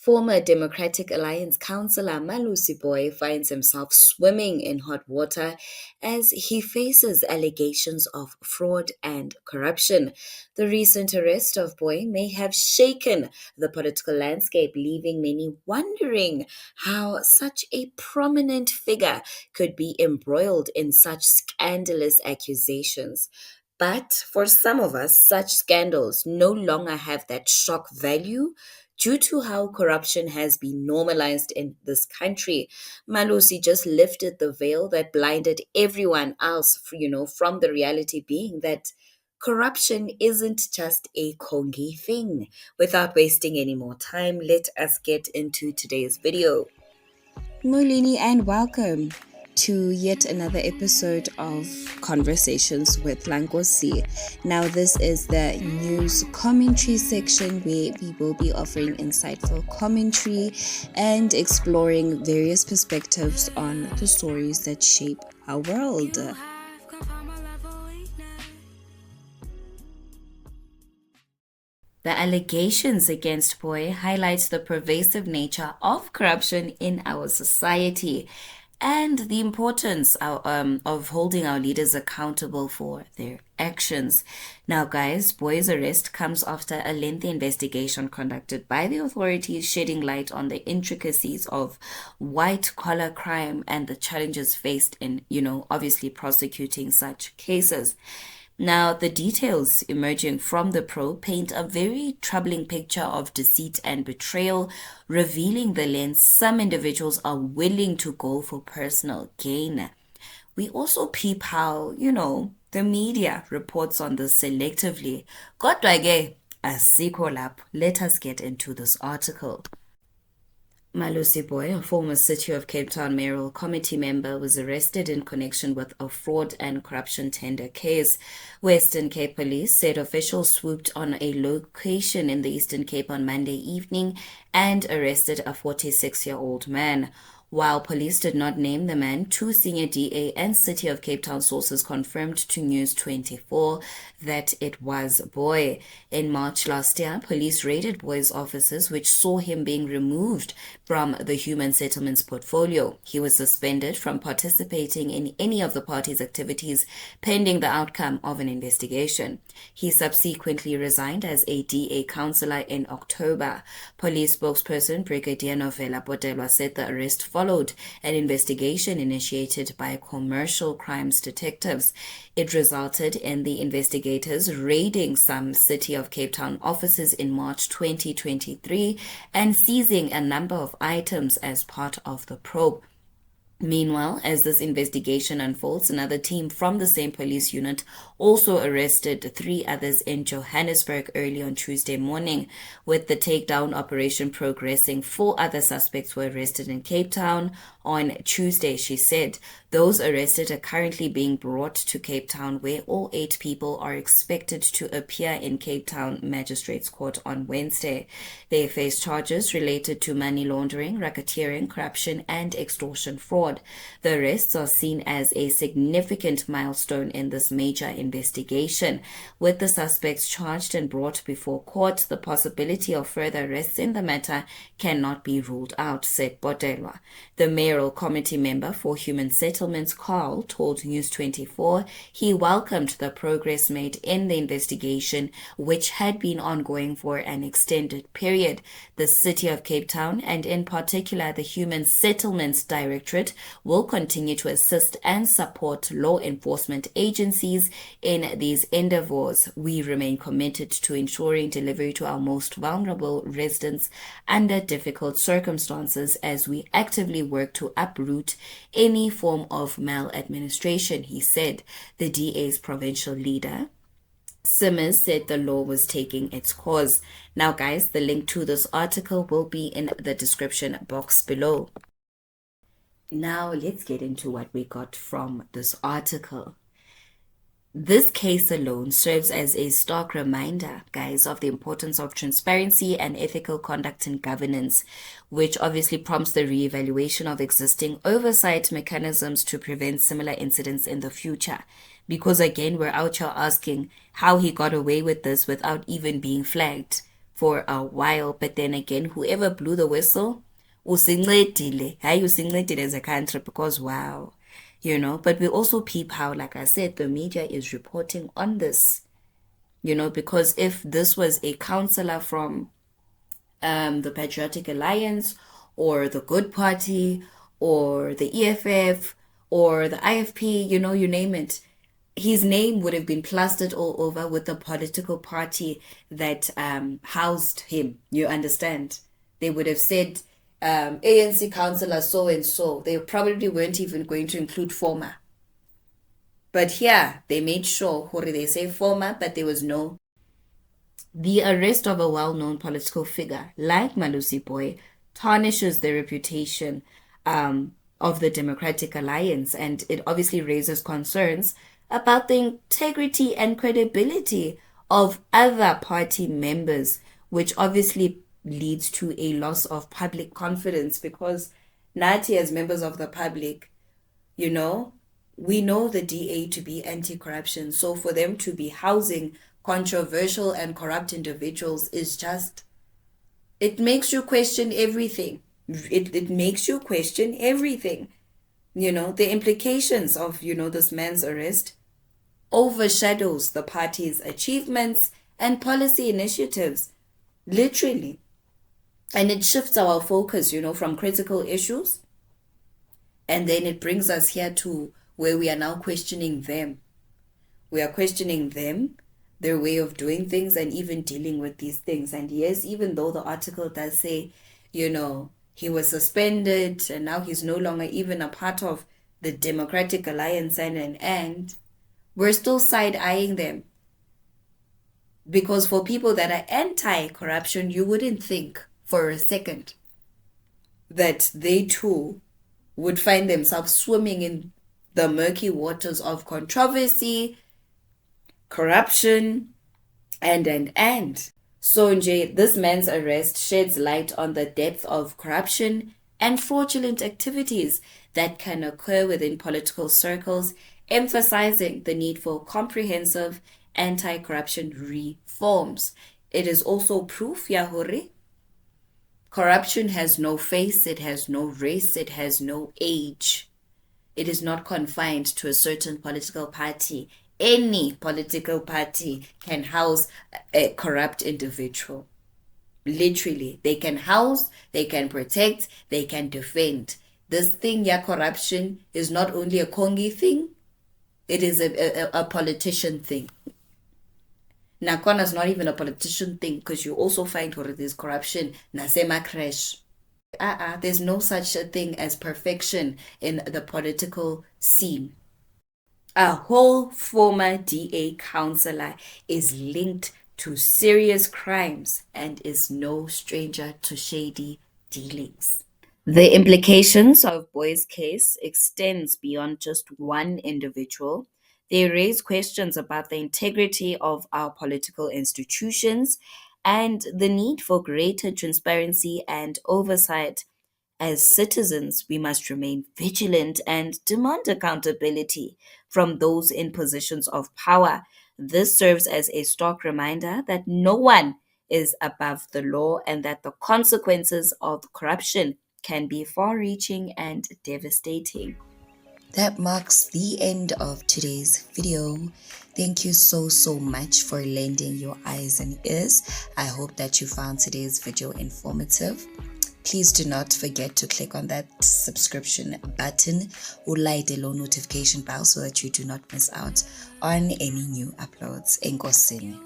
Former Democratic Alliance councillor MalusiBooi finds himself swimming in hot water as he faces allegations of fraud and corruption. The recent arrest of Booi may have shaken the political landscape, leaving many wondering how such a prominent figure could be embroiled in such scandalous accusations. But for some of us, such scandals no longer have that shock value due to how corruption has been normalized in this country. Malusi just lifted the veil that blinded everyone else, from the reality being that corruption isn't just a Kongi thing. Without wasting any more time, let us get into today's video. Molini, and welcome to yet another episode of Conversations with Lankosi. Now, this is the news commentary section where we will be offering insightful commentary and exploring various perspectives on the stories that shape our world. The allegations against Booi highlights the pervasive nature of corruption in our society and the importance of holding our leaders accountable for their actions. Now, guys, Boi's arrest comes after a lengthy investigation conducted by the authorities, shedding light on the intricacies of white-collar crime and the challenges faced in, obviously prosecuting such cases. Now, the details emerging from the probe paint a very troubling picture of deceit and betrayal, revealing the lengths some individuals are willing to go for personal gain. We also peep how, the media reports on this selectively. Kodwa-ke, asikho lapho. Let us get into this article. MalusiBooi, a former City of Cape Town mayoral committee member, was arrested in connection with a fraud and corruption tender case. Western Cape Police said officials swooped on a location in the Eastern Cape on Monday evening and arrested a 46-year-old man. While police did not name the man, two senior DA and City of Cape Town sources confirmed to News 24 that it was Booi. In March last year, police raided Boi's offices, which saw him being removed from the Human Settlements portfolio. He was suspended from participating in any of the party's activities pending the outcome of an investigation. He subsequently resigned as a DA councillor in October. Police spokesperson Brigadier Novela Botelwa said the arrest followed an investigation initiated by commercial crimes detectives. It resulted in the investigators raiding some City of Cape Town offices in March 2023 and seizing a number of items as part of the probe. Meanwhile, as this investigation unfolds, another team from the same police unit also arrested three others in Johannesburg early on Tuesday morning. With the takedown operation progressing, 4 other suspects were arrested in Cape Town on Tuesday, she said. Those arrested are currently being brought to Cape Town, where all 8 people are expected to appear in Cape Town Magistrates Court on Wednesday. They face charges related to money laundering, racketeering, corruption, and extortion fraud. The arrests are seen as a significant milestone in this major investigation. With the suspects charged and brought before court, the possibility of further arrests in the matter cannot be ruled out, said Botelwa. The mayoral committee member for Human Settlements, Cllr, told News 24 he welcomed the progress made in the investigation, which had been ongoing for an extended period. The City of Cape Town, and in particular the Human Settlements Directorate, will continue to assist and support law enforcement agencies in these endeavors. We remain committed to ensuring delivery to our most vulnerable residents under difficult circumstances as we actively work to uproot any form of maladministration, he said. The DA's provincial leader, Simmers, said the law was taking its course. Now, guys, the link to this article will be in the description box below. Now, let's get into what we got from this article. This case alone serves as a stark reminder, guys, of the importance of transparency and ethical conduct in governance, which obviously prompts the re-evaluation of existing oversight mechanisms to prevent similar incidents in the future. Because again, we're out here asking how he got away with this without even being flagged. for a while. But then again, whoever blew the whistle, usincedile. Hayi usincedile as a country because wow, you know. But we also peep how, like I said, the media is reporting on this, you know, because if this was a councillor from the Patriotic Alliance or the Good Party or the EFF or the IFP, you know, you name it, his name would have been plastered all over with the political party that housed him. You understand? They would have said ANC councillor so and so. They probably weren't even going to include former. But here, they made sure, they say former, but there was no. The arrest of a well-known political figure like MalusiBooi tarnishes the reputation of the Democratic Alliance, and it obviously raises concerns about the integrity and credibility of other party members, which obviously leads to a loss of public confidence because Nati, as members of the public, you know, we know the DA to be anti-corruption. So for them to be housing controversial and corrupt individuals is just, it makes you question everything. It makes you question everything. You know, the implications of, you know, this man's arrest overshadows the party's achievements and policy initiatives, literally. And it shifts our focus, you know, from critical issues. And then it brings us here to where we are now questioning them. We are questioning them, their way of doing things, and even dealing with these things. And yes, even though the article does say, you know, he was suspended and now he's no longer even a part of the Democratic Alliance and we're still side-eyeing them. Because for people that are anti-corruption, you wouldn't think for a second that they too would find themselves swimming in the murky waters of controversy, corruption, and. So, Nje, this man's arrest sheds light on the depth of corruption and fraudulent activities that can occur within political circles, emphasizing the need for comprehensive anti-corruption reforms. It is also proof, Yahuri, corruption has no face, it has no race, it has no age. It is not confined to a certain political party. Any political party can house a corrupt individual. Literally, they can house, they can protect, they can defend. This thing, corruption, is not only a Kongi thing, it is a politician thing. Nakona is not even a politician thing because you also find where there's corruption. Nasema crash. There's no such a thing as perfection in the political scene. A whole former DA councillor is linked to serious crimes and is no stranger to shady dealings. The implications of Boooi's case extends beyond just one individual. They raise questions about the integrity of our political institutions and the need for greater transparency and oversight. As citizens, we must remain vigilant and demand accountability from those in positions of power. This serves as a stark reminder that no one is above the law and that the consequences of corruption can be far reaching and devastating. That marks the end of today's video. Thank you so much for lending your eyes and ears. I hope that you found today's video informative. Please do not forget to click on that subscription button or light the notification bell so that you do not miss out on any new uploads. Enkosini.